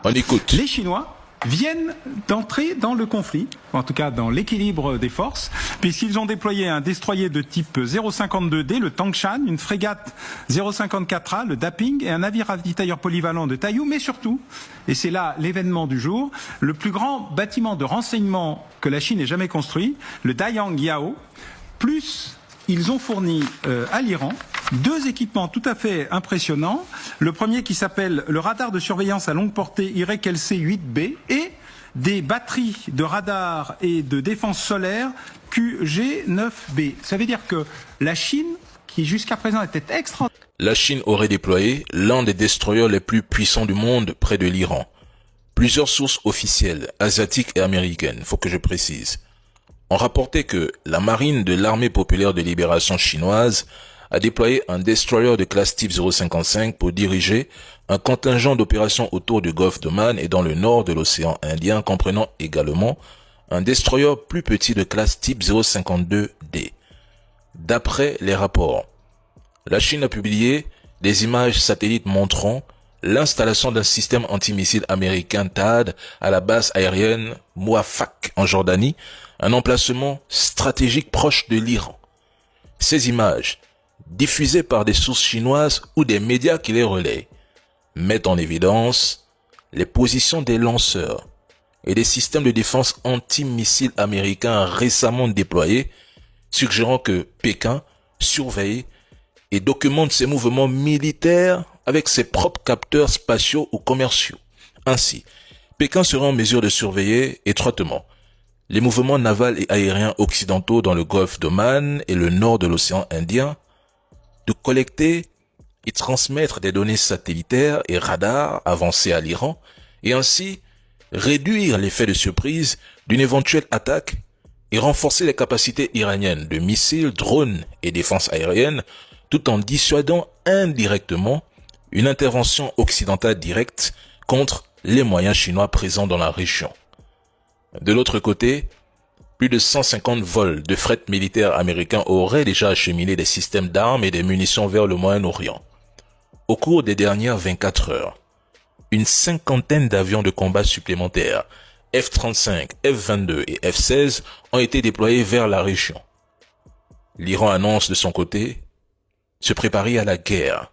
On écoute. Les Chinois viennent d'entrer dans le conflit, en tout cas dans l'équilibre des forces, puisqu'ils ont déployé un destroyer de type 052D, le Tangshan, une frégate 054A, le Daping, et un navire ravitailleur polyvalent de Taiyu, mais surtout, et c'est là l'événement du jour, le plus grand bâtiment de renseignement que la Chine ait jamais construit, le Dayang Yao, plus ils ont fourni à l'Iran 2 équipements tout à fait impressionnants. Le premier qui s'appelle le radar de surveillance à longue portée IREC-LC-8B et des batteries de radar et de défense solaire QG9B. Ça veut dire que la Chine, qui jusqu'à présent était La Chine aurait déployé l'un des destroyers les plus puissants du monde près de l'Iran. Plusieurs sources officielles, asiatiques et américaines, faut que je précise, ont rapporté que la marine de l'armée populaire de libération chinoise a déployé un destroyer de classe type 055 pour diriger un contingent d'opérations autour du golfe d'Oman et dans le nord de l'océan Indien, comprenant également un destroyer plus petit de classe type 052D. D'après les rapports, la Chine a publié des images satellites montrant l'installation d'un système antimissile américain THAAD à la base aérienne Mouafak en Jordanie, un emplacement stratégique proche de l'Iran. Ces images, diffusées par des sources chinoises ou des médias qui les relaient, mettent en évidence les positions des lanceurs et des systèmes de défense antimissiles américains récemment déployés, suggérant que Pékin surveille et documente ses mouvements militaires avec ses propres capteurs spatiaux ou commerciaux. Ainsi, Pékin sera en mesure de surveiller étroitement les mouvements navals et aériens occidentaux dans le golfe d'Oman et le nord de l'océan Indien, de collecter et transmettre des données satellitaires et radars avancés à l'Iran, et ainsi réduire l'effet de surprise d'une éventuelle attaque et renforcer les capacités iraniennes de missiles, drones et défense aérienne, tout en dissuadant indirectement une intervention occidentale directe contre les moyens chinois présents dans la région. De l'autre côté, plus de 150 vols de fret militaire américain auraient déjà acheminé des systèmes d'armes et des munitions vers le Moyen-Orient. Au cours des dernières 24 heures, une cinquantaine d'avions de combat supplémentaires, F-35, F-22 et F-16, ont été déployés vers la région. L'Iran annonce de son côté se préparer à la guerre